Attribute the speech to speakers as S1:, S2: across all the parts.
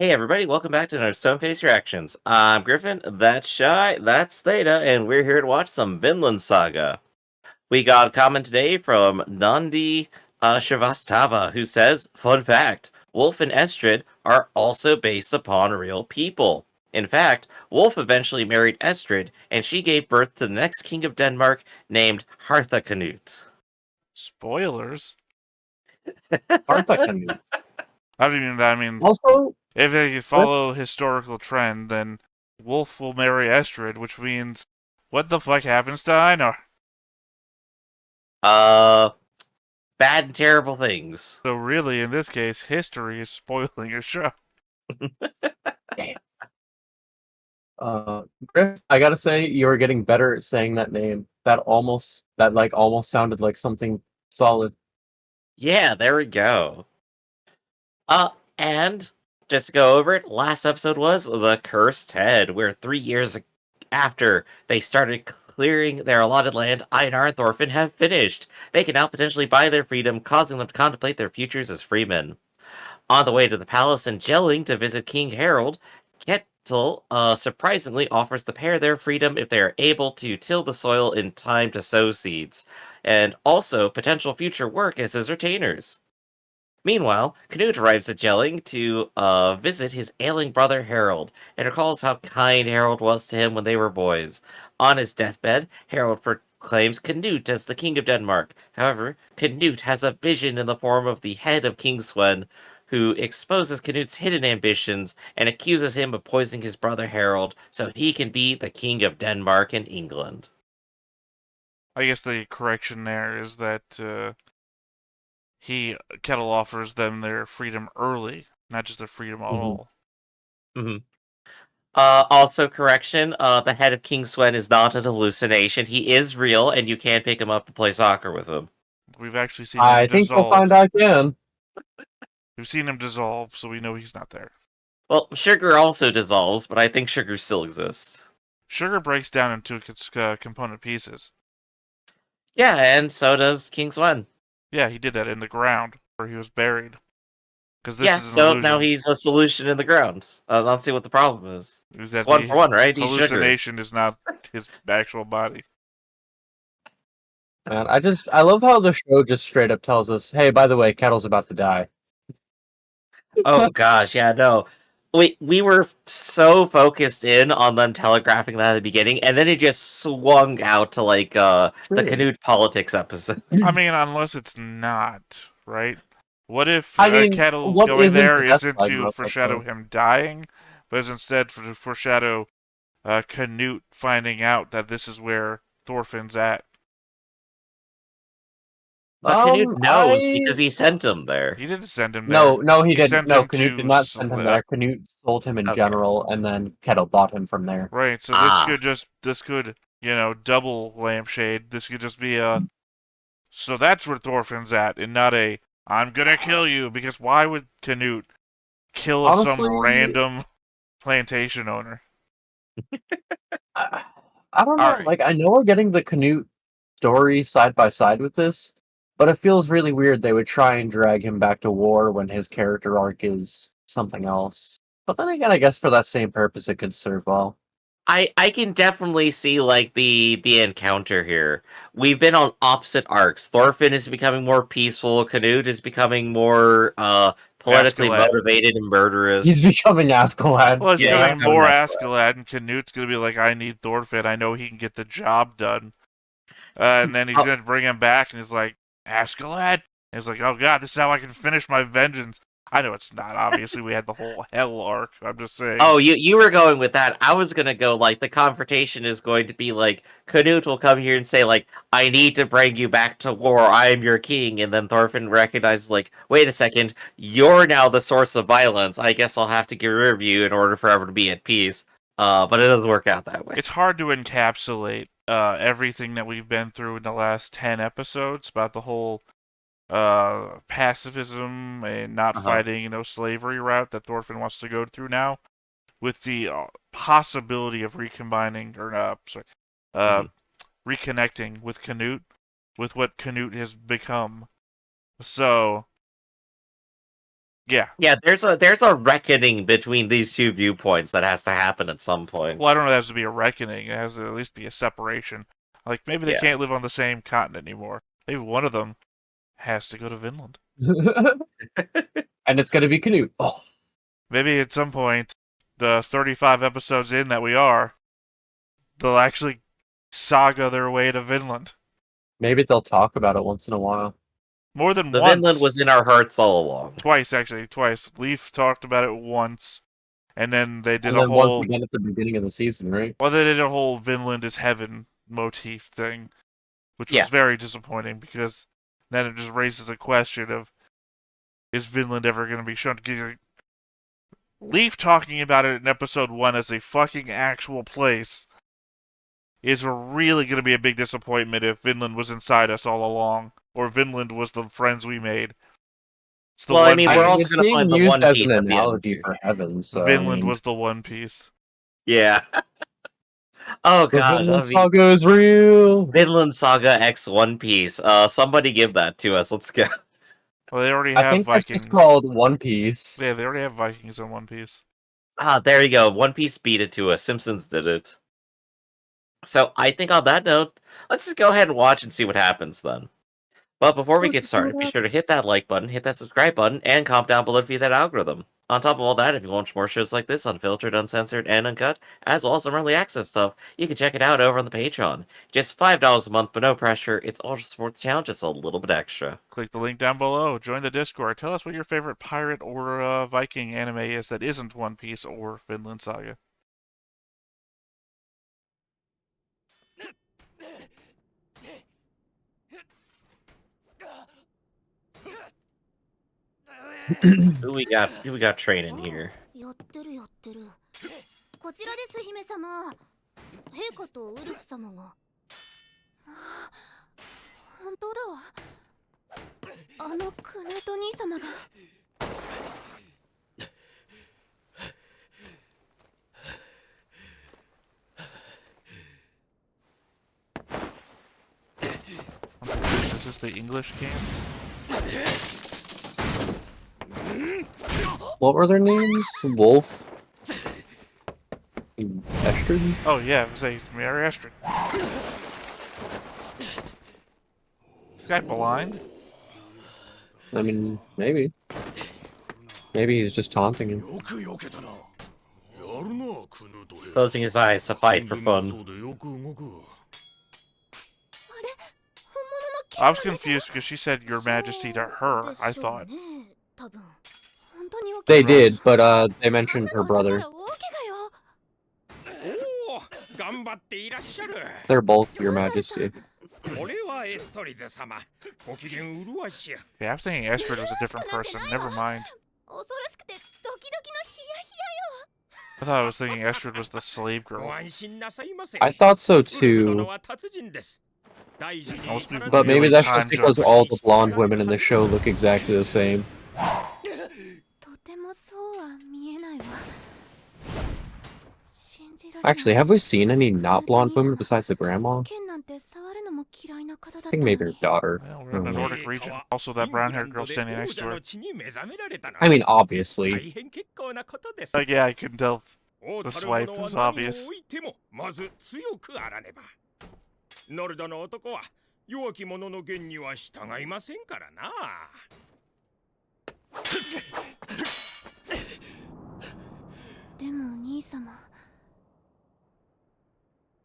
S1: Hey everybody, welcome back to another Stone Face Reactions. I'm Griffin, that's Shy, that's Theta, and we're here to watch some Vinland Saga. We got a comment today from Nandi Shrivastava, who says, fun fact, Wolf and Estrid are also based upon real people. In fact, Wolf eventually married Estrid, and she gave birth to the next king of Denmark named Harthacnut.
S2: Spoilers?
S3: Aren't that kind of
S2: I mean,
S3: also?
S2: if they
S3: What?
S2: follow historical trend, then Wolf will marry Estrid, which means what the fuck happens to Einar?
S1: Uh, Bad and terrible things.
S2: So really, in this case, history is spoiling your show.
S3: Damn. Griff, I gotta say, you're getting better at saying that name. That almost sounded like something solid.
S1: Yeah, there we go. Uh, and just to go over it, last episode was The Cursed Head, where 3 years after they started clearing their allotted land, Einar and Thorfinn have finished. They can now potentially buy their freedom, causing them to contemplate their futures as freemen. On the way to the palace in Jelling to visit King Harold, Kettle surprisingly offers the pair their freedom if they are able to till the soil in time to sow seeds, and also potential future work as his retainers. Meanwhile, Knut arrives at Jelling to visit his ailing brother Harold, and recalls how kind Harold was to him when they were boys. On his deathbed, Harold proclaims Knut as the King of Denmark. However, Knut has a vision in the form of the head of King Sven, who exposes Knut's hidden ambitions and accuses him of poisoning his brother Harold so he can be the King of Denmark and England.
S2: I guess the correction there is that Kettle offers them their freedom early, not just their freedom at
S3: hmm
S2: all.
S1: Mhm. Also correction, the head of King Swen is not an hallucination. He is real, and you can pick him up and play soccer with him.
S2: We've actually seen him
S3: I think we'll find
S2: dissolve.
S3: out again.
S2: We've seen him dissolve, so we know he's not there.
S1: Well, sugar also dissolves, but I think sugar still exists.
S2: Sugar breaks down into its component pieces.
S1: Yeah, and so does King Swen.
S2: Yeah, he did that in the ground where he was buried. Because this
S1: Yeah,
S2: is an
S1: so now
S2: illusion.
S1: he's a solution in the ground. I don't see what the problem is.
S2: Is
S1: It's
S2: that
S1: one for
S2: the
S1: one, right? He's sugar.
S2: hallucination is not his actual body.
S3: And I love how the show just straight up tells us, "Hey, by the way, Kettle's about to die."
S1: Oh gosh, yeah, no. We were so focused in on them telegraphing that at the beginning, and then it just swung out to like the
S3: True.
S1: Canute politics episode.
S2: I mean, unless it's not, right? What if
S3: I mean,
S2: Kettle
S3: what
S2: going
S3: isn't
S2: there
S3: the death
S2: isn't
S3: flag
S2: to
S3: robot
S2: foreshadow
S3: though?
S2: him dying, but is instead to foreshadow Canute finding out that this is where Thorfinn's at?
S1: But Canute knows
S3: I
S1: because he sent him there.
S2: He didn't send him
S3: No,
S2: there.
S3: no, he
S2: He
S3: didn't.
S2: sent
S3: No,
S2: him
S3: Canute did
S2: to
S3: not send him there. Canute sold him in
S1: Okay.
S3: general, and then Kettle bought him from there.
S2: right. So
S1: Ah.
S2: this could double lampshade. This could just be a so that's where Thorfinn's at, and not a I'm gonna kill you, because why would Canute kill some
S3: Honestly,
S2: random plantation owner?
S3: I, I don't know.
S1: Alright.
S3: Like, I know we're getting the Canute story side by side with this, but it feels really weird they would try and drag him back to war when his character arc is something else. But then again, I guess for that same purpose, it could serve well.
S1: I can definitely see like the encounter here. We've been on opposite arcs. Thorfinn is becoming more peaceful, Canute is becoming more politically
S2: Askeladd.
S1: motivated and
S3: He's
S1: murderous.
S3: becoming Askeladd.
S2: Well, it's
S1: Yeah, he's
S3: Yeah.
S2: becoming
S1: becoming
S2: more
S1: that.
S2: Askeladd, and Canute's gonna be like, I need Thorfinn. I know he can get the job done. And then he's
S1: Oh,
S2: gonna bring him back, and he's like, Askeladd? And he's like, oh god, this is how I can finish my vengeance. I know it's not. Obviously, we had the whole hell arc. I'm just saying.
S1: oh, you were going with that. I was gonna go like the confrontation is going to be like Canute will come here and say like, "I need to bring you back to war. I am your king," and then Thorfinn recognizes like, "Wait a second, you're now the source of violence. I guess I'll have to get rid of you in order for everyone to be at peace." But it doesn't work out that way.
S2: It's hard to encapsulate everything that we've been through in the last 10 episodes about the whole pacifism and not
S1: Uh-huh.
S2: fighting, slavery route that Thorfinn wants to go through now, with the possibility of recombining, or sorry, uh,
S1: Hmm.
S2: reconnecting with Canute, with what Canute has become. So Yeah.
S1: Yeah, there's a reckoning between these two viewpoints that has to happen at some point.
S2: Well, I don't know if it has to be a reckoning. It has to at least be a separation. Like, maybe they
S1: Yeah.
S2: can't live on the same continent anymore. Maybe one of them has to go to Vinland.
S3: And it's gonna be Canute. Oh,
S2: Maybe at some point, the 35 episodes in that we are, they'll actually saga their way to Vinland.
S3: maybe they'll talk about it once in a while.
S2: More than
S1: The
S2: once.
S1: Vinland was in our hearts all along.
S2: Twice, actually. Twice. Leaf talked about it once, and then they did
S3: And
S2: a
S3: then once
S2: whole...
S3: again at the beginning of the season, right?
S2: Well, they did a whole Vinland is heaven motif thing, which was
S1: Yeah.
S2: very disappointing because then it just raises a question of, is Vinland ever going to be shown? Leaf talking about it in episode 1 as a fucking actual place is really going to be a big disappointment if Vinland was inside us all along, or Vinland was the friends we made. It's the
S1: Well, I
S2: One
S1: mean,
S2: Piece.
S1: we're also
S3: It's
S1: gonna
S3: being
S1: find the
S3: used
S1: One
S3: as
S1: Piece
S3: an
S1: at the end.
S3: analogy for heaven, so
S2: Vinland
S3: I mean,
S2: was the One Piece.
S1: Yeah. Oh
S3: the
S1: gosh,
S3: Vinland
S1: that'd be
S3: Saga is real.
S1: Vinland Saga X One Piece. Somebody give that to us. Let's go.
S2: Well, they already
S3: I
S2: have
S3: think that's
S2: Vikings.
S3: just called One Piece.
S2: Yeah, they already have Vikings in One Piece.
S1: Ah, there you go. One Piece beat it to us. Simpsons did it. So I think on that note, let's just go ahead and watch and see what happens then. But before we get started, be sure to hit that like button, hit that subscribe button, and comment down below to feed that algorithm. On top of all that, if you want more shows like this, unfiltered, uncensored, and uncut, as well as some early access stuff, you can check it out over on the Patreon. Just $5 a month, but no pressure. It's all to support the channel, just a little bit extra.
S2: Click the link down below. Join the Discord. Tell us what your favorite pirate or Viking anime is that isn't One Piece or Vinland Saga.
S1: Who we got training here?
S4: やってるやってる。こちらです姫様。陛下とウルフ様が。本当だわ。あのクヌート兄様が。
S2: I'm confused. Is this the English game?
S3: What were their names? Wolf? Estrid?
S2: Oh yeah, it was a Mary Astrid. This guy blind?
S3: I mean, maybe. Maybe he's just taunting him.
S1: Closing his eyes to fight for fun.
S4: あれ本物の剣
S2: I was confused because she said Your Majesty to her, I
S4: そうでしょう
S2: thought.
S4: ね多分本当に大き
S3: They
S4: な
S3: did, but they mentioned her
S4: 亀の音
S3: brother.
S4: から大怪我よ。
S5: おお、頑張っていらっしゃる。
S3: They're both Your Majesty.
S5: 俺はエストリゼ様。ご機嫌うるわしや。
S2: Yeah, I was thinking Astrid was a different person. Never mind.
S4: 恐ろしくてドキドキのヒヤヒヤよ。
S2: I thought I was thinking Astrid was the slave
S5: ご
S2: girl.
S5: 安心なさいませ。
S3: I thought so
S5: ウルフ殿
S3: too,
S5: は達人です。大事に
S2: Most people
S3: but maybe
S2: really
S3: that's just
S2: time
S3: because
S2: jump.
S3: all the blonde women in the show look exactly the same.
S4: とてもそうは見えないわ。信じられない。
S3: Actually, have we seen any not blonde women besides the grandma?
S4: 剣なんて触るのも嫌いな方だった
S3: I think maybe her daughter.
S2: Well, we're in the
S3: Mhm.
S2: Nordic region. Also, that brown-haired girl standing next to her.
S3: I mean, obviously.
S5: 大変結構なことです。
S2: Like, yeah, I can tell.
S5: 王
S2: the
S5: たる
S2: swipe
S5: 者は
S2: was
S5: 何
S2: obvious.
S5: を置いてもまず強くあらねば。ノルドの男は弱き者の言には従いませんからな。
S4: でも兄様、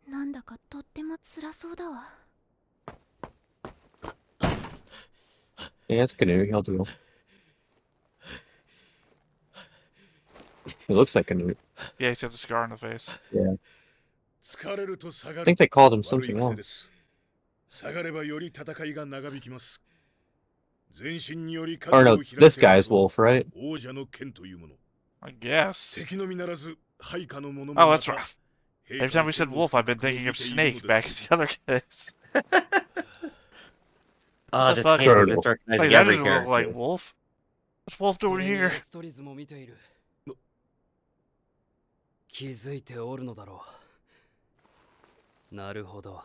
S4: なんだかとっても辛そうだわ。
S3: Yeah, it's Canoe. He'll do. He looks like Canoe.
S2: Yeah, he's got the scar on the face.
S3: Yeah.
S6: 疲れると下が
S3: I
S6: る
S3: think they called him
S6: 悪い
S3: something
S6: 癖で
S3: else.
S6: す。下がればより戦いが長引きます。全身により
S3: Or no, this guy's Wolf, right?
S6: 王者の剣というもの。
S2: I guess.
S6: 敵のみならず配下の者も
S2: Oh,
S6: ま
S2: that's
S6: た
S2: right. Every time we said wolf, I've been thinking of snake back in the other case.
S1: Oh,
S2: the
S1: just
S2: fuck?
S1: can't
S3: Turtle.
S1: just recognizing
S2: Like, that
S1: every
S2: doesn't look
S1: character.
S2: like wolf. What's wolf doing here?
S7: ストリズも見ている気づいておるのだろうなるほど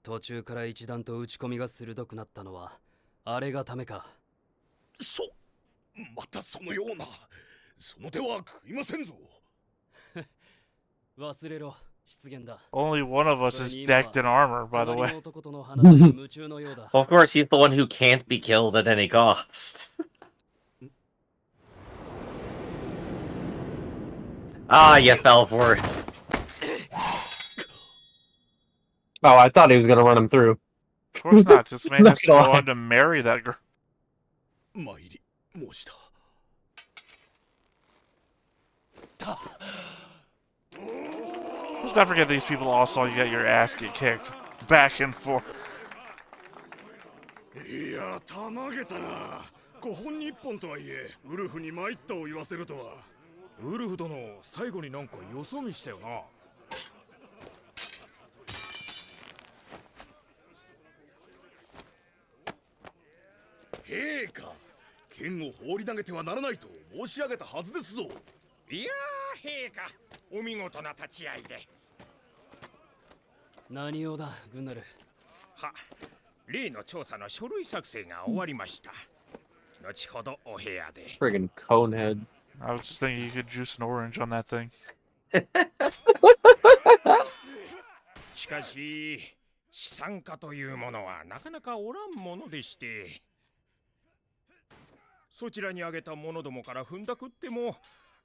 S7: 途中から一段と打ち込みが鋭くなったのはあれがためか
S6: またそのような。その手は食いませんぞ。
S7: 忘れろ、失言だ。
S2: Only one of us is decked in armor, by the
S7: 隣
S2: way.
S7: の男との話に夢中のようだ。
S1: Well, of course, he's the one who can't be killed at any cost. Ah, you fell for it.
S3: Oh, I thought he was gonna run him through.
S2: Of course not. This man
S3: Not
S2: has to
S3: gonna
S2: go
S3: lie.
S2: on to marry that girl.
S6: 参り申した。
S2: Let's not forget these people all saw you get your ass get kicked back and forth.
S6: いや、たまげたな。5本に1本とはいえ、ウルフに参ったを言わせるとは。
S5: ウルフ殿、最後になんかよそ見したよな。
S6: 陛下、剣を放り投げてはならないと申し上げたはずですぞ。
S5: いやー、陛下、お見事な立ち会いで。
S7: 何をだ、グンナル。
S5: は、例の調査の書類作成が終わりました。後ほどお部屋で。
S3: Friggin' conehead.
S2: I was just thinking you could juice an orange on that thing.
S5: しかし、資産家というものはなかなかおらんものでして。そちらにあげた者どもから踏んだくっても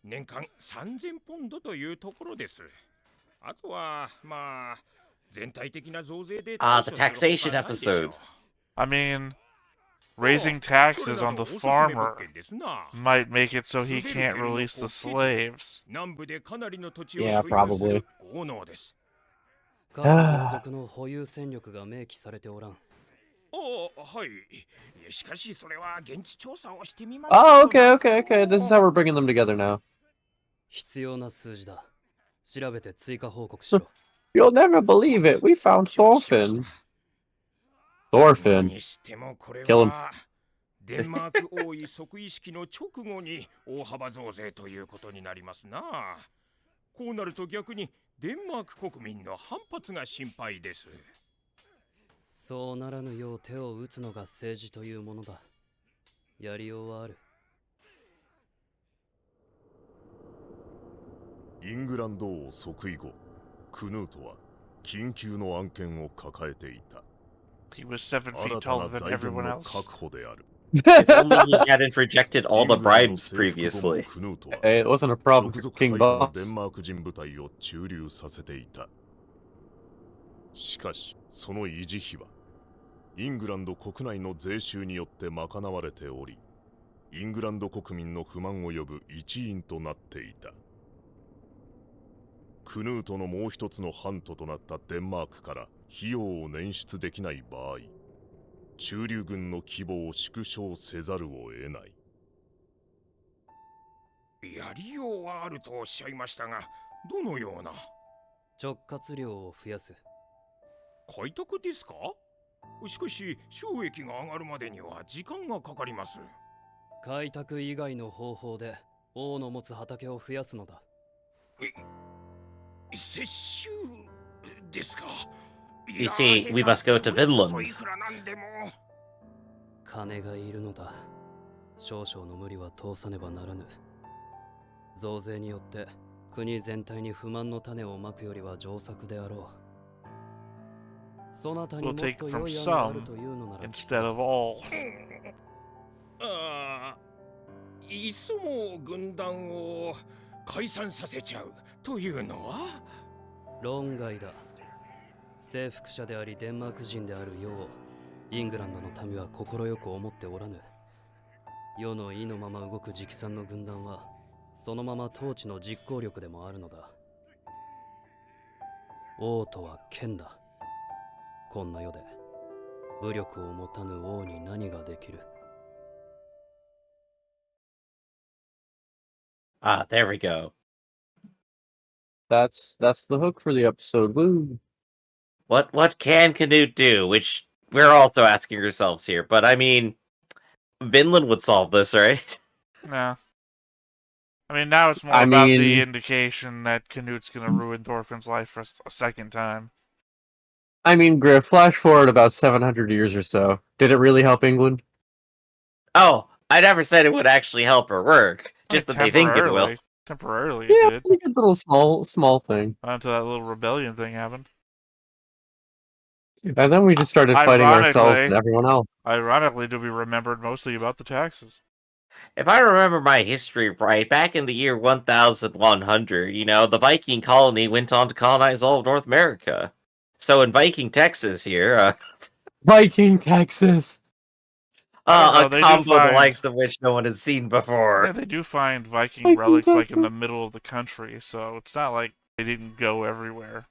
S5: 年間3000ポンドというところです。あとはまあ全体的な増税で
S1: Ah, the taxation episode.
S2: I mean, raising taxes on the farmer might make it so he can't release the slaves.
S5: 南部でかなりの土地を
S3: Yeah,
S5: 所有する
S3: probably.
S5: 豪農です。
S7: 各皇族の保有戦力が明記されておらん。
S5: おお、はい。しかしそれは現地調査をしてみます。
S3: Oh, okay, okay, okay. This is how we're bringing them together now.
S7: 必要な数字だ。調べて追加報告しろ。
S3: You'll never believe it. We found thorfinn. Thorfinn.
S5: にしてもこれ
S3: Kill him.
S5: はデンマーク王位即位式の直後に大幅増税ということになりますな。こうなると逆にデンマーク国民の反発が心配です。
S7: そうならぬよう手を打つのが政治というものだ。やりようはある。
S8: イングランド王即位後、クヌートは緊急の案件を抱えていた。
S2: He was 7 feet
S8: 新た
S2: taller
S8: な
S2: than
S8: 財源
S2: everyone
S8: の
S2: else.
S8: 確保である。
S1: If only he hadn't rejected all the bribes
S8: イングランドの征服後も
S1: previously.
S8: クヌートは
S3: Hey, it wasn't a problem
S8: 直
S3: for
S8: 属
S3: King
S8: 配下の
S3: Boss.
S8: デンマーク人部隊を駐留させていた。しかし、その維持費はイングランド国内の税収によって賄われており、イングランド国民の不満を呼ぶ一因となっていた。クヌートのもう一つのハントとなったデンマークから費用を捻出できない場合、駐留軍の規模を縮小せざるを得ない。
S5: やりようはあるとおっしゃいましたが、どのような
S7: 直轄量を増やす。
S5: 開拓ですか？しかし収益が上がるまでには時間がかかります。
S7: 開拓以外の方法で王の持つ畑を増やすのだ。
S5: 接収ですか？
S1: You see, we must go to Vinland.
S5: いくらなんでも。
S7: 金がいるのだ。少々の無理は通さねばならぬ。増税によって国全体に不満の種をまくよりは上策であろう。そなたにもっ
S2: We'll take
S7: と
S2: from
S7: 良い案がある
S2: some
S7: というのなら
S2: instead of all.
S5: ああ、いっそも軍団を解散させちゃうというのは？
S7: 論外だ。征服者でありデンマーク人であるようイングランドの民は快く思っておらぬ。世の意のまま動く直参の軍団はそのまま統治の実行力でもあるのだ。王とは剣だ。こんな世で武力を持たぬ王に何ができる。
S1: Ah, there we go.
S3: That's the hook for the episode. Woo.
S1: What can Canute do? Which we're also asking ourselves here. But I mean, Vinland would solve this, right?
S2: No. I mean, now it's more
S3: I
S2: about the
S3: mean-
S2: indication that Canute's gonna ruin Thorfinn's life for a second time.
S3: I mean, Griff, flash forward about 700 years or so. Did it really help England?
S1: Oh, I never said it would actually help her work, just that they think it will.
S2: Temporarily,
S3: Yeah,
S2: it did.
S3: it's a good little small thing.
S2: Until that little rebellion thing happened.
S3: And then we just started fighting ourselves and everyone else.
S2: Ironically, to be remembered mostly about the taxes.
S1: If I remember my history right, back in the year 1100, the Viking colony went on to colonize all of North America. So in Viking Texas here,
S3: Viking Texas!
S1: a
S2: they do
S1: combo the
S2: find-
S1: likes of which no one has seen before.
S2: Yeah, they do find Viking
S3: Viking
S2: relics like in the
S3: Texas.
S2: middle of the country, so it's not like they didn't go everywhere.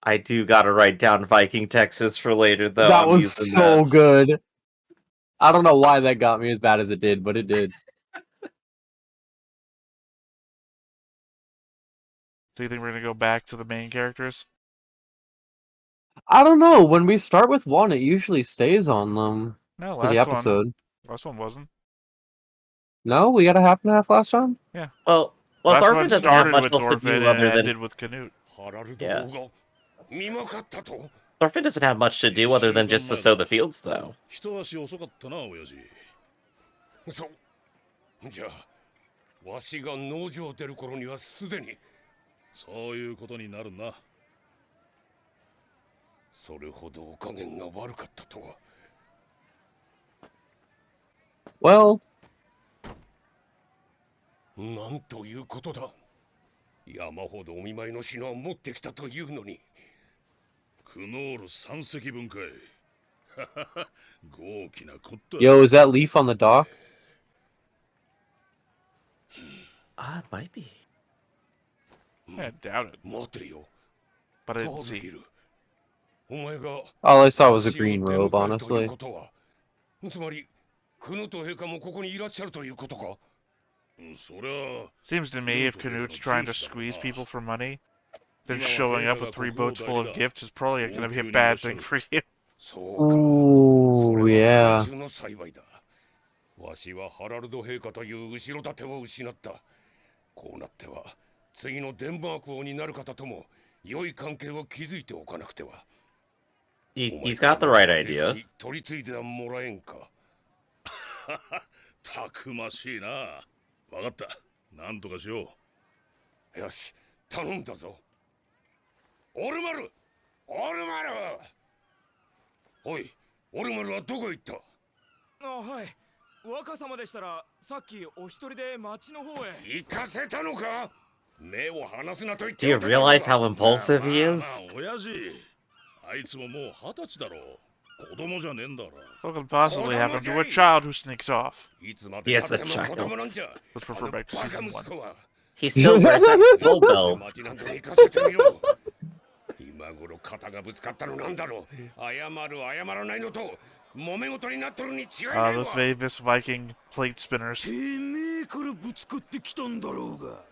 S1: I do gotta write down Viking Texas for later, though.
S3: That
S1: I'm
S3: was
S1: using
S3: so
S1: that.
S3: good. I don't know why that got me as bad as it did, but it did.
S2: So you think we're gonna go back to the main characters?
S3: I don't know. When we start with one, it usually stays on them
S2: No,
S3: for the episode.
S2: Last one wasn't.
S3: No, we got a half and a half last time.
S1: Well,
S2: Last
S1: Thorfinn
S2: one
S1: doesn't have
S2: started
S1: much
S2: with
S1: else to
S2: Thorfinn
S1: do
S2: and
S1: other than
S2: ended with Canute.
S1: Yeah.
S6: 見まかったと
S1: Thorfinn doesn't have much to do other than just to sow the fields, though.
S6: 一足遅かったな親父じゃあわしが農場出る頃にはすでにそういうことになるなそれほどお加減が悪かったとは
S3: Well,
S6: なんということだ山ほどお見舞いの品を持ってきたというのにクノール3隻分かい豪気なこった
S3: yo, is that leaf on the dock?
S1: It might be.
S2: Yeah, I doubt it,
S6: 待てよ
S2: but I
S6: ト
S2: didn't
S6: ー
S2: see.
S6: ビルお前が
S3: All I saw was a
S6: 死を
S3: green
S6: 出
S3: robe,
S6: 迎えるという
S3: honestly.
S6: ことはつまりクヌと陛下もここにいらっしゃるということかそりゃ
S2: Seems to me if Canute's trying to squeeze people for money, then showing up with 3 boats full of gifts is probably going to be a bad thing for you.
S6: そうか
S3: Ooh,
S6: それは
S3: yeah.
S6: 中の幸いだわしはハラルド陛下という後ろ盾を失ったこうなっては次のデンマーク王になる方とも良い関係を築いておかなくては
S1: He's got the right idea.
S6: 取り継いではもらえんかたくましいなわかったなんとかしようよし頼んだぞオルマルオルマルおいオルマルはどこへ行った
S5: はい若様でしたらさっきお一人で町の方へ
S6: 行かせたのか目を離すなと言っ
S1: Do
S6: て
S1: you realize how impulsive he is?
S6: 親父あいつももう20歳だろ子供じゃねえんだろ
S2: What could possibly happen to a child who sneaks off?
S6: いつまで
S1: Yes,
S6: 経っても
S1: a
S6: 子
S1: child.
S6: 供なんじゃ
S2: Let's refer back to
S6: バカ
S2: season
S6: 息
S2: 1.
S6: 子は
S1: He still wears that gold belt.
S6: 町なんか行かせてみろ今頃肩がぶつかったのなんだろう謝る謝らないのと揉め事になっとるに違いないわ
S2: Those famous Viking plate spinners.
S6: てめえからぶつかってきたんだろうが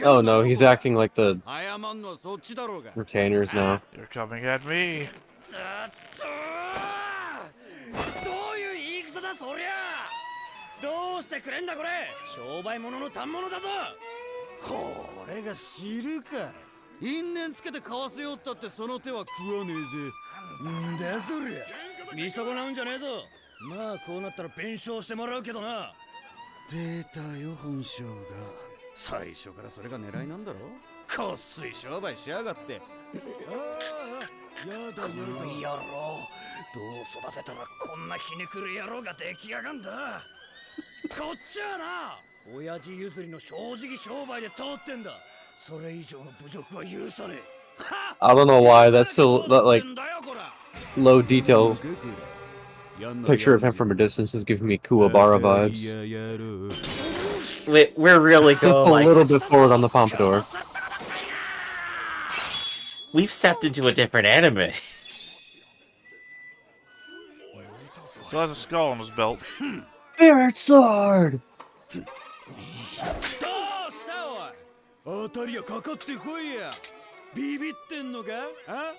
S3: Oh no, he's acting like the
S6: 謝んのはそっちだろうが
S3: retainers now.
S2: You're coming at me.
S5: ずっとどういう言い草だそりゃどうしてくれんだこれ商売物の反物だぞ
S9: これが知るか因縁つけて買わせようったってその手は食わねえぜんだそりゃ
S5: 見損なうんじゃねえぞまあこうなったら弁償してもらうけどな
S9: 出たよ本性が最初からそれが狙いなんだろこっすい商売しやがってああやだよ
S5: この野郎どう育てたらこんなひねくる野郎が出来上がんだこっちはな親父譲りの正直商売で通ってんだそれ以上の侮辱は許さねえ
S3: I don't know why that's still that like low detail picture of him from a distance is giving me Kuwabara vibes.
S1: We're really
S3: Just a
S1: going
S3: little
S1: like
S3: bit forward on the pompadour.
S1: we've stepped into a different anime.
S2: Still has a skull on his belt.
S3: Spirit sword!
S9: どうしたおい当たりやかかってこいやビビってんのかあ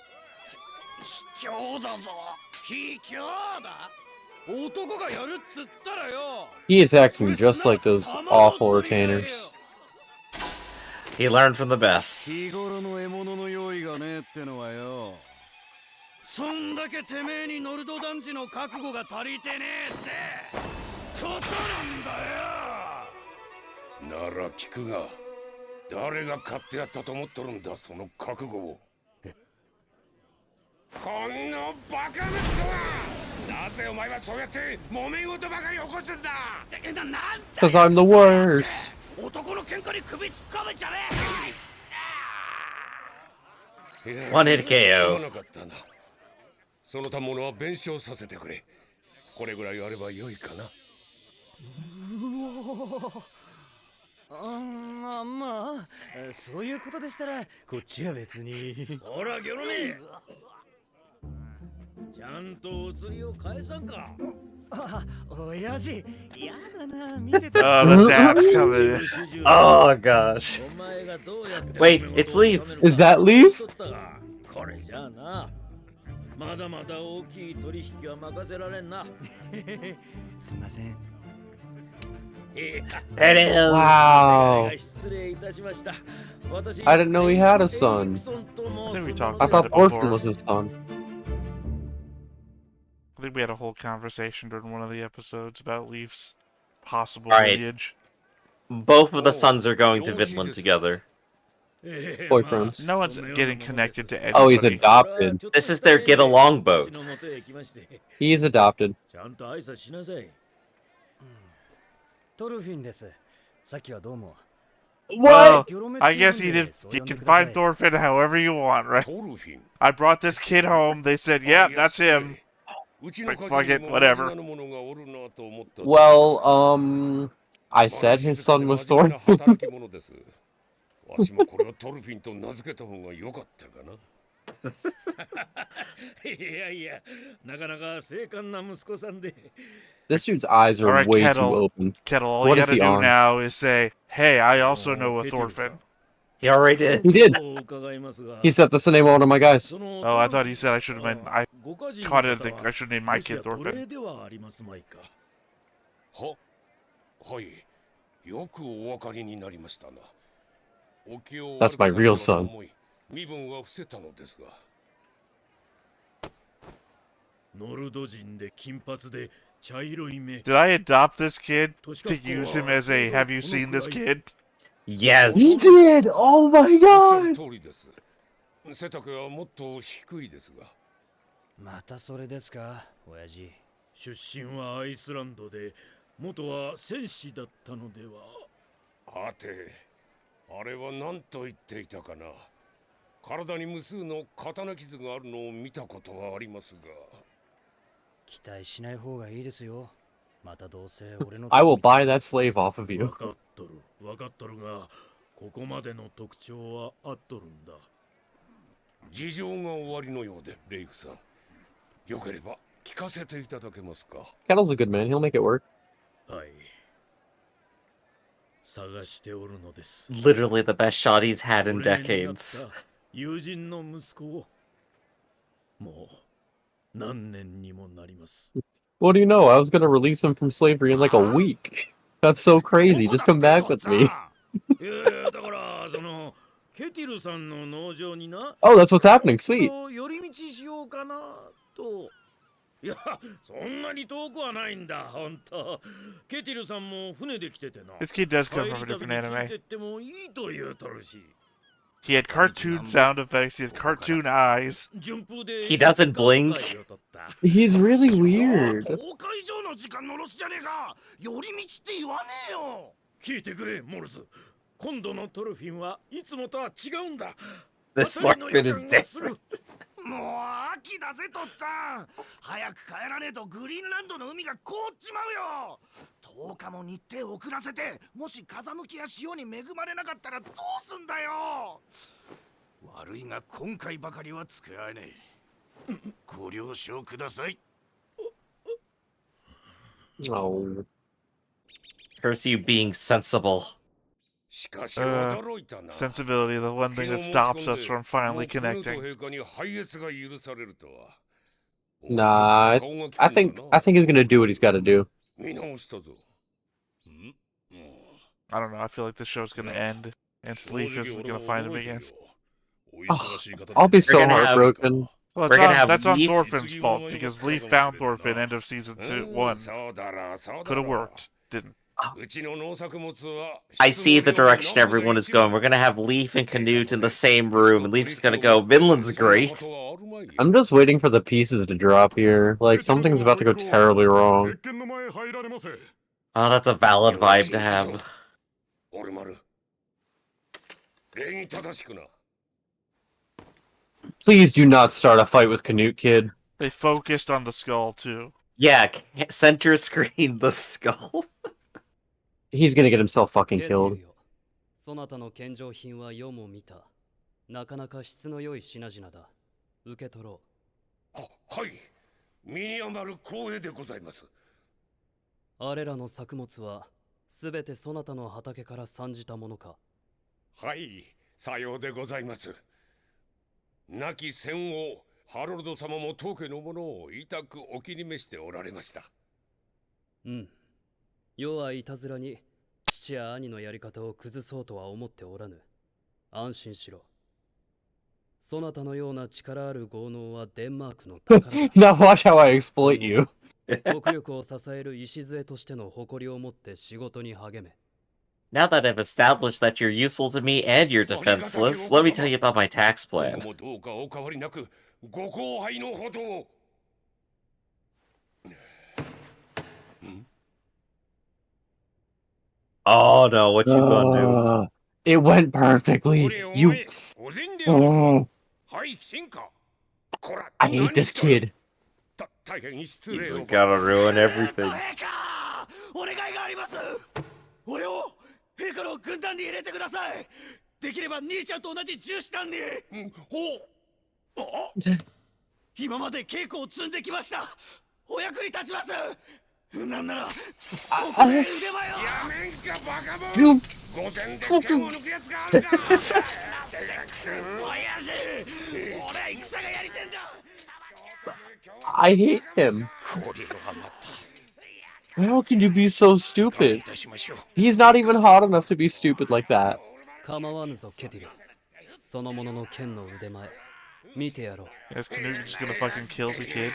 S5: 卑怯だぞ卑怯だ
S9: 男がやるっつったらよ
S3: He is acting just like those awful retainers.
S1: He learned from the best.
S9: 日頃の獲物の用意がねえってのはよそんだけてめえにノルド団地の覚悟が足りてねえってことなんだよ。
S6: なら聞くが、誰が買ってやったと思っとるんだ、その覚悟を。このバカ息子は！なぜお前はそうやって揉め事ばかり起こすんだ。
S9: なんだ
S3: Because I'm the worst.
S9: 男の喧嘩に首突っ込めちゃねえ。
S1: One hit
S6: す
S1: KO.
S6: まなかったな。その他物は弁償させてくれ。これぐらいあれば良いかな。
S9: まあそういうことでしたらこっちは別に。
S5: ほらギョロメ、ちゃんとお釣りを返さんか。
S9: 親父、やだな、見てた。
S2: Oh, the dad's coming in.
S1: Oh gosh.
S5: お前がどうやって
S1: Wait, it's Leaf.
S3: Is that Leaf?
S5: これじゃあな、まだまだ大きい取引は任せられんな。
S9: すみません。
S1: It is.
S3: Wow.
S5: 失礼いたしました。
S3: I didn't know he had a son.
S2: I think we talked
S3: I
S2: about
S3: thought
S2: it
S3: Thorfinn
S2: before.
S3: was his son.
S2: I think we had a whole conversation during one of the episodes about Leaf's possible
S1: Right.
S2: lineage.
S1: Both of the sons are going to Vinland together.
S3: Boyfriends.
S2: No one's getting connected to anybody.
S3: Oh, he's adopted.
S1: This is their get along boat.
S3: He is adopted.
S5: ちゃんと挨拶しなさい。
S9: トルフィンです。さっきはどうも。
S2: Well, I guess you can find Thorfinn however you want, right?
S6: トルフィン。
S2: I brought this kid home. They said, "Yeah, that's him."
S6: うちの
S2: Like,
S6: 会
S2: fuck
S6: 社
S2: it,
S6: にも
S2: whatever.
S6: 同じものがおるなと思った。
S3: Well, I said his son was
S6: 真面目な
S3: Thorfinn.
S6: 働き者です。わしもこれをトルフィンと名付けた方が良かったかな。
S5: いやいや、なかなか精悍な息子さんで。
S3: This dude's eyes are
S2: Alright,
S3: way too
S2: Kettle.
S3: open.
S2: Kettle, all
S3: What
S2: you
S3: is
S2: gotta
S3: he
S2: do
S3: on?
S2: now is say, "Hey, I also know a Thorfinn."
S1: He already did.
S3: He did.
S5: そう伺いますが、
S3: He said that's the name of one of my guys.
S5: その
S2: Oh, I thought he said I should have been. I
S5: ご家人の
S2: caught it.
S5: 方
S2: Think
S5: は
S2: I should name my
S5: ロシア
S2: kid
S5: 奴隷
S2: Thorfinn.
S5: ではありますまいか。
S6: はい。よくお分かりになりましたな。お気を
S3: That's my
S6: 悪く
S3: real
S6: された
S3: son.
S6: と思い身分は伏せたのですが。
S5: ノルド人で金髪で茶色い目。
S2: Did I adopt this kid to use him as a "Have you seen this kid"?
S1: Yes.
S3: He did. Oh my
S6: おっしゃる
S3: god.
S6: 通りです。背丈はもっと低いですが。
S9: またそれですか、親父。
S5: 出身はアイスランドで、元は戦士だったのでは。
S6: はて、あれは何と言っていたかな。体に無数の刀傷があるのを見たことはありますが。
S9: 期待しない方がいいですよ。またどうせ俺の。
S3: I will buy that slave off of
S5: わ
S3: you.
S5: かっとる、わかっとるが、ここまでの特徴はあっとるんだ。
S6: 事情が終わりのようで、レイフさん。よければ聞かせていただけますか。
S3: Kettle's a good man. He'll make it work.
S5: はい。探しておるのです。
S1: Literally the best shot he's had in
S5: 奴隷になっ
S1: decades.
S5: た友人の息子を。もう何年にもなります。
S3: What do you know? I was gonna release him from slavery in like a week. That's so crazy. Just come back with me.
S5: いやだからそのケティルさんの農場にな。
S3: Oh, that's what's happening. Sweet.
S5: 寄り道しようかなと。いや、そんなに遠くはないんだ、ほんと。ケティルさんも船で来ててな。
S2: This kid does come
S5: 帰
S2: from a
S5: り旅
S2: different
S5: につい
S2: anime.
S5: てってもいいと言うとるし。
S2: He had cartoon sound effects. He has cartoon eyes.
S5: 順風で
S1: He doesn't blink.
S3: He's really weird.
S9: 10日以上の時間のロスじゃねえか。寄り道って言わねえよ。
S5: 聞いてくれ、モルス。今度のトルフィンはいつもとは違うんだ。
S1: This
S5: 渡りの
S1: Thorfinn
S5: 予
S1: is
S5: 感がする
S1: different.
S9: もう秋だぜ、とっつぁん。早く帰らねえとグリーンランドの海が凍っちまうよ。10日も日程遅らせて、もし風向きや潮に恵まれなかったらどうすんだよ。悪いが今回ばかりは付き合えねえ。ご了承ください。
S3: Oh.
S1: Curse you being sensible.
S6: しかし驚いたな。
S2: Sensibility, the one thing that stops us from finally connecting.
S3: Nah, I think he's gonna do what he's got to do.
S2: I don't know. I feel like this show's gonna end, and Leaf isn't gonna find him again.
S3: I'll be so
S1: They're gonna have-
S3: heartbroken.
S2: Well,
S1: We're gonna have
S2: that's on
S1: Leaf-
S2: Thorfinn's fault because Leaf found Thorfinn end of season 1. Could have worked. Didn't.
S1: I see the direction everyone is going. We're gonna have Leaf and Canute in the same room, and Leaf's gonna go, Vinland's great.
S3: I'm just waiting for the pieces to drop here. Like, something's about to go terribly wrong.
S1: Oh, that's a valid vibe to have.
S3: Please do not start a fight with Canute, kid.
S2: They focused on the skull, too.
S1: Yeah, center screen the skull.
S3: He's gonna get himself fucking
S7: ケティ
S3: killed.
S7: ルよそなたの献上品は世も見た。なかなか質の良い品々だ。受け取ろ
S6: はい、身に余る光栄でございます。
S7: う。あれらの作物はすべてそなたの畑から産じたものか。
S6: はい、さようでございます。亡き戦王ハロルド様も当家のものを痛くお気に召しておられました。
S7: うん。世はいたずらに父や兄のやり方を崩そうとは思っておらぬ。安心しろ。そなたのような力ある豪農はデンマークの宝だ。
S3: Now watch how I exploit you.
S7: 国力を支える礎としての誇りを持って仕事に励め。
S1: Now that I've established that you're useful to me and you're defenseless, let me tell you about my tax
S6: 今
S1: plan.
S6: 後もどうかお変わりなくご後輩のほどを。
S1: Oh no, what you gonna do?
S3: It went perfectly. You.
S5: 御前であるぞ。
S3: Oh,
S5: はい、戦果。
S3: I hate this kid.
S6: 大変失礼
S1: He's
S6: を。
S1: gotta ruin everything.
S9: 陛下お願いがあります。俺を陛下の軍団に入れてください。できれば兄ちゃんと同じ重視団に。今まで稽古を積んできました。お役に立ちます。なんならここで腕前を。
S6: やめんかバカ者。
S3: You
S6: 御前で剣を抜くやつがあるか。
S9: おやし俺は戦がやりてんだ。
S3: I hate him.
S5: これはまた。
S3: How can you be so
S5: い
S3: stupid?
S5: たしましょう。
S3: He's not even hot enough to be stupid like that.
S7: 構わぬぞケティル。そのものの剣の腕前。見てやろう。
S2: Is Canute just gonna fucking kill the kid?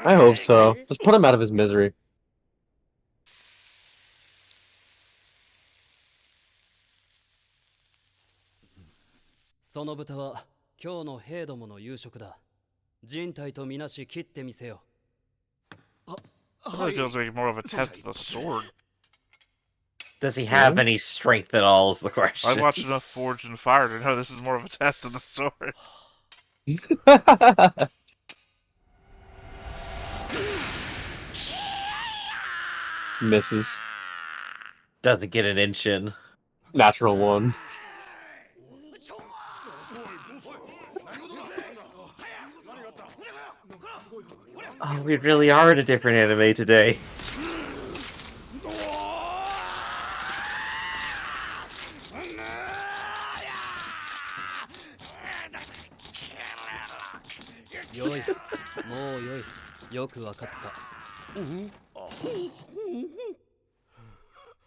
S3: I hope so. Just put him out of his misery.
S7: その豚は今日の兵どもの夕食だ。人体とみなし切ってみせよ。
S2: It really feels like more of a test of the sword.
S1: Does he have any strength at all is the
S2: I
S1: question.
S2: watched enough Forged and Fire to know this is more of a test of the sword.
S3: Misses.
S1: Doesn't get an inch in.
S3: Natural one.
S1: Oh, we really are in a different anime today.
S7: Yoi. もうよい。よくわかった。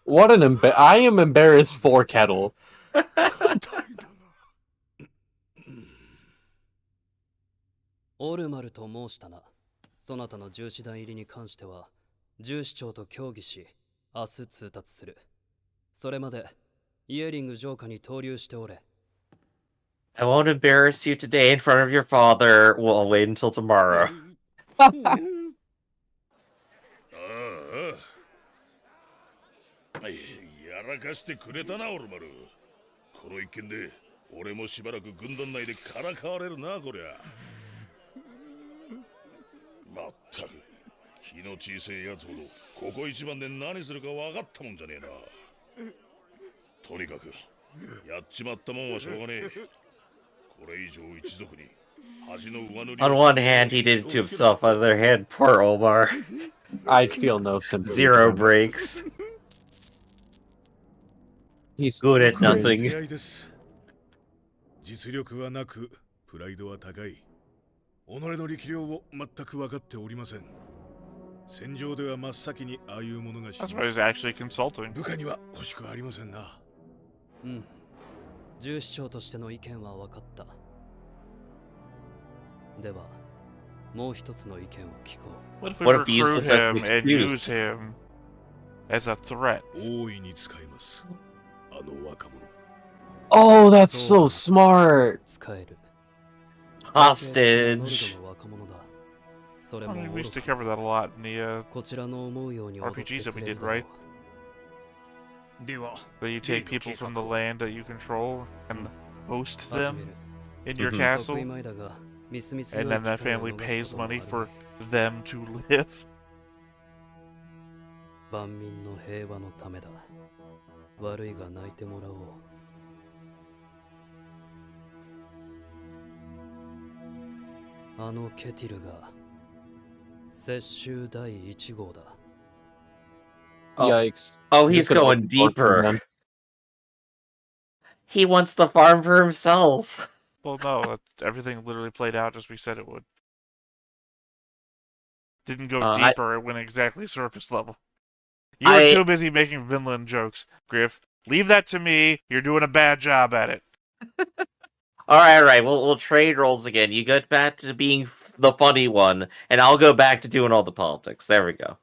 S3: What an I am embarrassed for Kettle.
S7: オルマルと申したな。そなたの重視団入りに関しては、重視長と協議し、明日通達する。それまで、イエリング城下に投留しておれ。
S1: I won't embarrass you today in front of your father. We'll wait until tomorrow.
S6: ああ、やらかしてくれたなオルマル。この一件で俺もしばらく軍団内でからかわれるなこりゃ。まったく気の小さいやつほどここ一番で何するか分かったもんじゃねえな。とにかくやっちまったもんはしょうがねえ。これ以上一族に恥の上塗りを
S1: On one hand, he did it to himself. On the other hand, poor Omar.
S3: I feel no sympathy.
S1: Zero breaks.
S3: He's
S1: Good at
S3: cringe.
S1: nothing.
S6: 出会いです。実力はなくプライドは高い。己の力量を全く分かっておりません。戦場では真っ先にああいうものが死
S2: That's
S6: に
S2: why
S6: ま
S2: he's
S6: す。
S2: actually consulting.
S6: 部下には欲しくありませんな。
S7: うん。重視長としての意見は分かった。では、もう一つの意見を聞こ
S2: What if we
S1: What if we use
S2: recruit
S1: this as an
S2: him and
S1: excuse?
S2: use him as a threat?
S6: 大いに使いますあの若者
S3: Oh, that's so
S7: So-
S3: smart.
S7: う。使える。
S1: Hostage.
S7: ノルドの若者だ。それ
S2: I
S7: も
S2: mean, we
S7: 愚
S2: used to
S7: か
S2: cover that a lot in the
S7: こちらの思うように踊って
S2: RPGs that
S7: く
S2: we
S7: れ
S2: did,
S7: るだろう
S2: right?
S5: では
S2: That you take people from the land that you control and host
S7: 始め
S2: them
S7: る。
S2: in your
S1: Mhm.
S7: 即位
S2: castle,
S7: 前だが、みすみす
S2: and
S7: 良い
S2: then that
S7: 機会を
S2: family
S7: 逃す
S2: pays
S7: こともあ
S2: money
S7: る
S2: for them to live.
S7: 万民の平和のためだ。悪いが泣いてもらおう。あのケティルが接収第1号だ。
S1: Oh.
S3: Yikes.
S1: Oh,
S3: He's
S1: he's
S3: gonna
S1: going
S3: look for
S1: deeper.
S3: them.
S1: He wants the farm for himself.
S2: Well, no, everything literally played out as we said it would. Didn't go deeper, it went exactly surface level. You were too busy making Vinland jokes, Griff. Leave that to me. You're doing a bad job at it.
S1: All right. We'll trade roles again. You get back to being the funny one, and I'll go back to doing all the politics. There we go.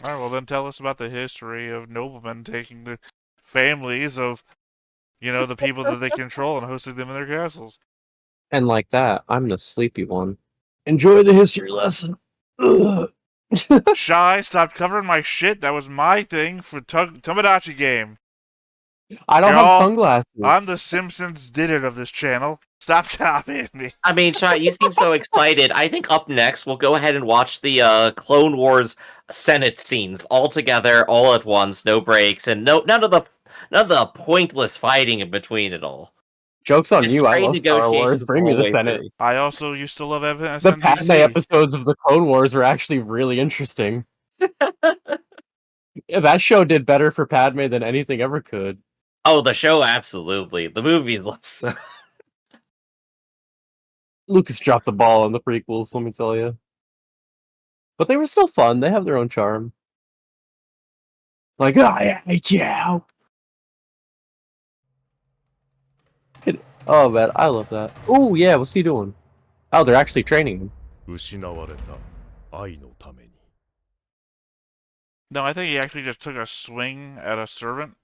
S2: All right, well then tell us about the history of noblemen taking the families of, the people that they control and hosting them in their castles.
S3: And like that, I'm the sleepy one. Enjoy the history lesson. Ugh.
S2: Shy, stop covering my shit. That was my thing for Tomodachi game.
S3: I don't
S2: Y'all,
S3: have sunglasses.
S2: I'm the Simpsons did it of this channel. Stop copying me.
S1: I mean, Shai, you seem so excited. I think up next we'll go ahead and watch the Clone Wars Senate scenes all together, all at once, no breaks, and none of the pointless fighting in between it all.
S3: Joke's on
S1: Just
S3: you. I
S1: trade
S3: love Star Wars.
S1: negotiations
S3: Bring
S1: the
S3: me
S1: whole
S3: the
S1: way
S3: Senate.
S1: through.
S2: I also used to love
S3: The
S2: SNDC.
S3: Padme episodes of the Clone Wars were actually really interesting. Yeah, that show did better for Padme than anything ever could.
S1: Oh, the show, absolutely. The movies, less.
S3: Lucas dropped the ball in the prequels, let me tell you. But they were still fun. They have their own charm. Like, I hate you. Oh, man, I love that. Oh, yeah, what's he doing? Oh, they're actually training him.
S8: 失われた愛のために
S2: No, I think he actually just took a swing at a servant.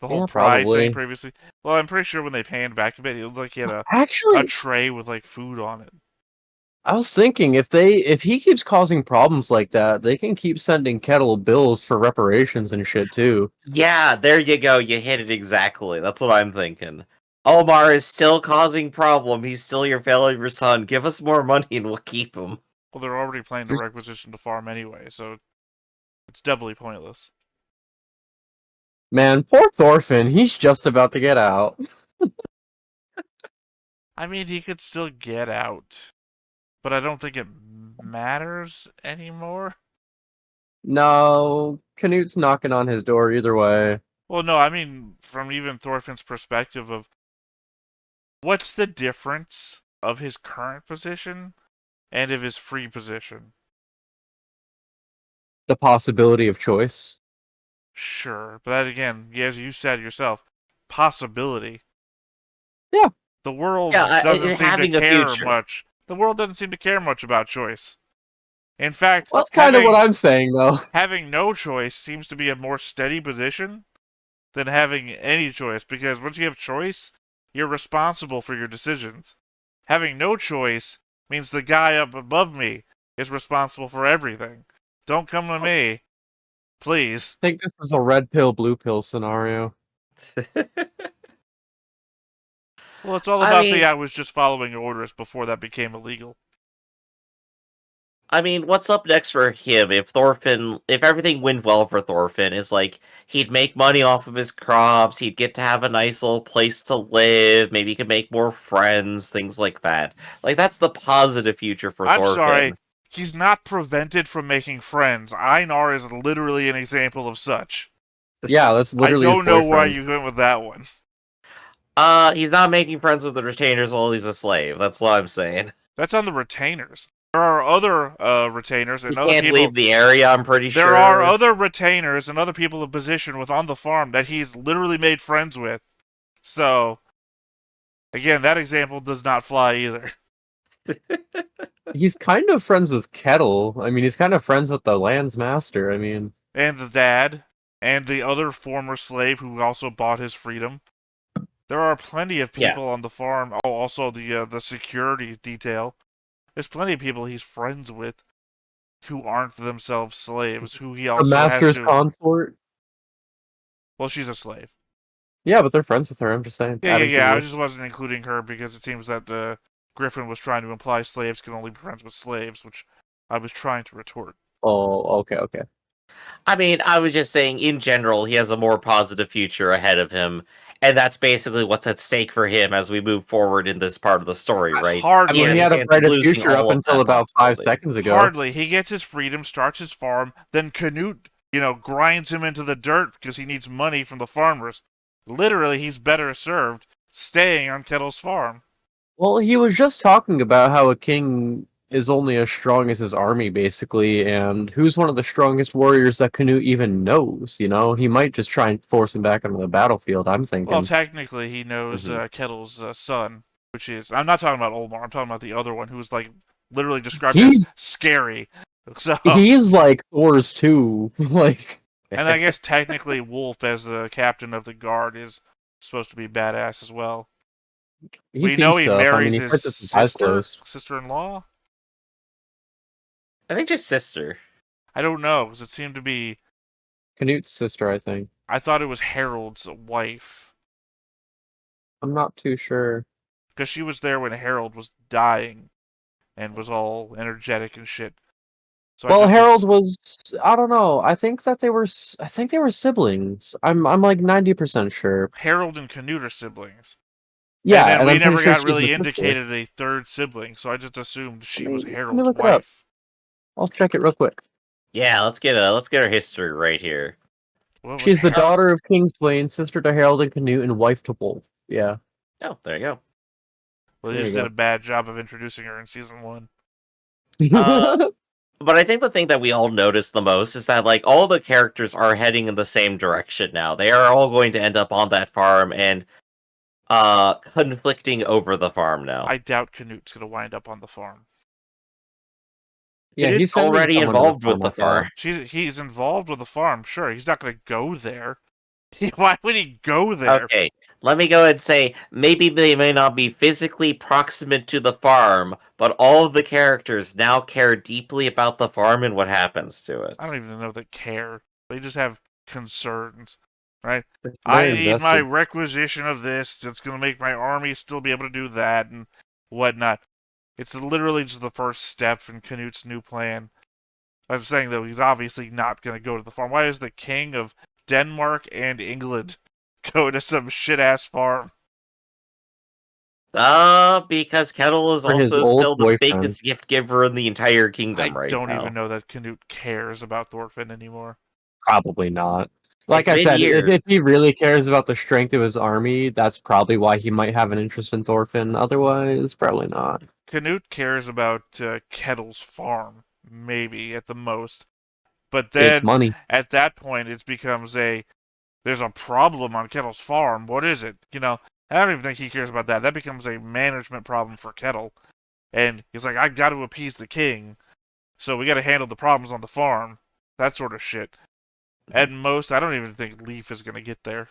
S2: The whole
S3: Yeah,
S2: pride
S3: probably.
S2: thing previously. Well, I'm pretty sure when they panned back a bit, it looked like he had a
S3: Actually,
S2: tray with like food on it.
S3: I was thinking if he keeps causing problems like that, they can keep sending Kettle bills for reparations and shit too.
S1: Yeah, there you go. You hit it exactly. That's what I'm thinking. Omar is still causing problem. He's still your failure son. Give us more money and we'll keep him.
S2: Well, they're already planning to requisition the farm anyway, so it's doubly pointless.
S3: Man, poor Thorfinn, he's just about to get out.
S2: I mean, he could still get out, but I don't think it matters anymore.
S3: No, Canute's knocking on his door either way.
S2: Well, no, I mean, from even Thorfinn's perspective of what's the difference of his current position and of his free position?
S3: The possibility of choice.
S2: Sure, but that again, as you said yourself, possibility.
S3: Yeah.
S2: The world
S1: Yeah,
S2: doesn't seem to
S1: having a
S2: care
S1: future.
S2: much. The world doesn't seem to care much about choice. In fact,
S3: Well, that's kind of what I'm saying, though.
S2: having no choice seems to be a more steady position than having any choice, because once you have choice, you're responsible for your decisions. Having no choice means the guy up above me is responsible for everything. Don't come to me. Please.
S3: I think this is a red pill, blue pill scenario.
S2: Well, it's all
S1: I
S2: about
S1: mean-
S2: I was just following orders before that became illegal.
S1: I mean, what's up next for him if everything went well for Thorfinn, is like he'd make money off of his crops, he'd get to have a nice little place to live, maybe he could make more friends, things like that. Like, that's the positive future for
S2: I'm
S1: Thorfinn.
S2: sorry, he's not prevented from making friends. Einar is literally an example of such.
S3: Yeah, that's literally
S2: I
S3: his
S2: don't know why
S3: boyfriend.
S2: you went with that one.
S1: He's not making friends with the retainers while he's a slave. That's what I'm saying.
S2: That's on the retainers. There are other retainers and
S1: He
S2: other
S1: can't
S2: people.
S1: leave the area, I'm pretty sure.
S2: There are other retainers and other people of position on the farm that he's literally made friends with. So, again, that example does not fly either.
S3: He's kind of friends with Kettle. I mean, he's kind of friends with the land's master. I mean,
S2: And the dad, and the other former slave who also bought his freedom. There are plenty of people on the farm. Oh, also the security detail. There's plenty of people he's friends with who aren't themselves slaves, who he
S3: the
S2: also has
S3: master's
S2: to...
S3: consort.
S2: Well, she's a slave.
S3: Yeah, but they're friends with her. I'm just saying.
S2: Yeah. I just wasn't including her because it seems that Griffin was trying to imply slaves can only be friends with slaves, which I was trying to retort.
S3: Oh, okay.
S1: I mean, I was just saying, in general, he has a more positive future ahead of him, and that's basically what's at stake for him as we move forward in this part of the story, right?
S2: Hardly.
S3: I mean, he
S1: has
S3: had a
S1: chance of
S3: brighter
S1: losing
S3: future
S1: all
S3: up
S1: of
S3: until
S1: that
S3: about 5
S1: possibility.
S3: seconds ago.
S2: Hardly. He gets his freedom, starts his farm, then Canute, grinds him into the dirt because he needs money from the farmers. Literally, he's better served staying on Kettle's farm.
S3: Well, he was just talking about how a king is only as strong as his army, basically, and who's one of the strongest warriors that Canute even knows, He might just try and force him back onto the battlefield, I'm thinking.
S2: Well, technically, he knows Kettle's son, which is... I'm not talking about Olmar, I'm talking about the other one who's, literally described as scary. So...
S3: He's like Thor's too,
S2: And I guess technically Wolf, as the captain of the guard, is supposed to be badass as well. We know he marries his sister-in-law?
S1: I think just sister.
S2: I don't know, because it seemed to be...
S3: Canute's sister, I think.
S2: I thought it was Harold's wife.
S3: I'm not too sure.
S2: Because she was there when Harold was dying, and was all energetic and shit. So
S3: well, Harold was... I don't know. I think they were siblings. I'm like 90% sure.
S2: Harold and Canute are siblings.
S3: Yeah,
S2: and we never got
S3: sure
S2: really indicated a third sibling, so I just assumed she was Harold's
S3: look it
S2: wife.
S3: up. I'll check it real quick.
S1: Yeah, let's get her history right here.
S3: She's the daughter of King Swain, sister to Harold and Canute, and wife to Wolf. Yeah.
S1: Oh, there you go.
S2: Well, they just did a bad job of introducing her in season 1.
S1: But I think the thing that we all notice the most is that, all the characters are heading in the same direction now. They are all going to end up on that farm and conflicting over the farm now.
S2: I doubt Canute's going to wind up on the farm.
S3: Yeah,
S1: he's already involved with the farm.
S2: He's involved with the farm, sure. He's not going to go there. Why would he go there?
S1: Okay, let me go ahead and say, maybe they may not be physically proximate to the farm, but all of the characters now care deeply about the farm and what happens to it.
S2: I don't even know they care. They just have concerns, right? I need my requisition of this that's going to make my army still be able to do that and whatnot. It's literally just the first step in Canute's new plan. I'm saying, though, he's obviously not going to go to the farm. Why is the king of Denmark and England go to some shit-ass farm?
S1: Because Kettle is also still the biggest gift giver in the entire kingdom right now.
S2: I don't even know that Canute cares about Thorfinn anymore.
S3: Probably not. Like I said, if he really cares about the strength of his army, that's probably why he might have an interest in Thorfinn. Otherwise, probably not.
S2: Canute cares about Kettle's farm, maybe, at the most. But then,
S3: it's money.
S2: At that point, it becomes there's a problem on Kettle's farm. What is it? I don't even think he cares about that. That becomes a management problem for Kettle. And he's like, I've got to appease the king, so we got to handle the problems on the farm. That sort of shit. At most, I don't even think Leif is going to get there.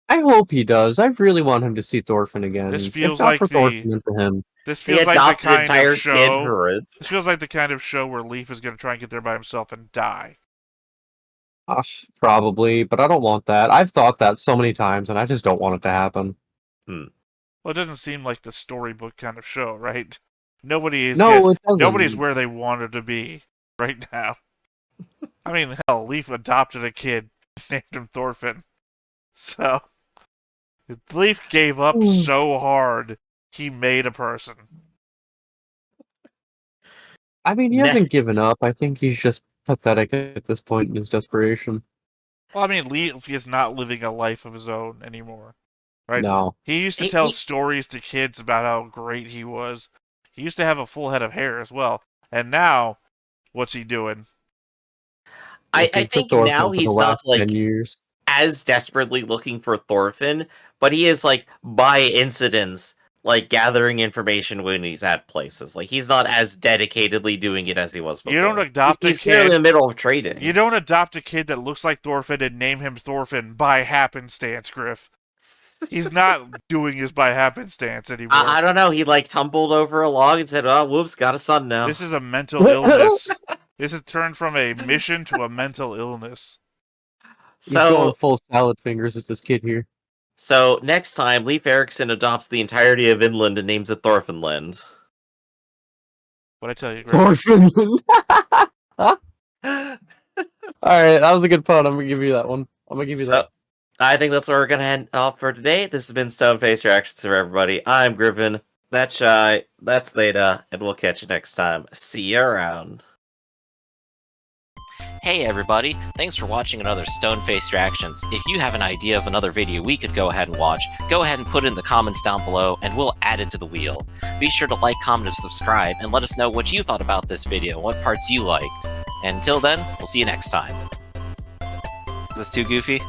S3: I hope he does. I really want him to see Thorfinn again.
S2: This feels like
S3: Thorfinn into him.
S2: This feels like the kind of show. This feels like the kind of show where Leif is going to try and get there by himself and die.
S3: Probably, but I don't want that. I've thought that so many times, and I just don't want it to happen.
S2: Well, it doesn't seem like the storybook kind of show, right? Nobody's where they wanted to be right now. I mean, hell, Leif adopted a kid, named him Thorfinn. So, Leif gave up so hard, he made a person.
S3: I mean, he hasn't given up. I think he's just pathetic at this point in his desperation.
S2: Well, I mean, Leif is not living a life of his own anymore, right?
S3: No.
S2: He used to tell stories to kids about how great he was. He used to have a full head of hair as well. And now, what's he doing?
S1: I think now he's not, as desperately looking for Thorfinn, but he is, by incidents, like gathering information when he's at places. Like he's not as dedicatedly doing it as he was before.
S2: You don't adopt
S1: he's
S2: a
S1: clearly in
S2: kid.
S1: the middle of trading.
S2: You don't adopt a kid that looks like Thorfinn and name him Thorfinn by happenstance, Griff. He's not doing his by happenstance anymore.
S1: I don't know. He like tumbled over a log and said, "Oh, whoops, got a son now."
S2: This is a mental illness. This has turned from a mission to a mental illness.
S3: He's going
S1: So,
S3: full salad fingers with this kid here.
S1: so next time, Leif Erikson adopts the entirety of Vinland and names it Thorfinnland.
S2: What I tell you, Griff?
S3: Thorfinn. All right, that was a good pun. I'm gonna give you that one. I'm gonna give you that.
S1: I think that's where we're gonna end off for today. This has been Stoneface Reactions for everybody. I'm Griffin. That's Shy. That's Theta, and we'll catch you next time. See you around. Hey everybody, thanks for watching another Stoneface Reactions. If you have an idea of another video we could go ahead and watch, go ahead and put it in the comments down below and we'll add it to the wheel. Be sure to like, comment, and subscribe, and let us know what you thought about this video, what parts you liked. And until then, we'll see you next time. Is this too goofy?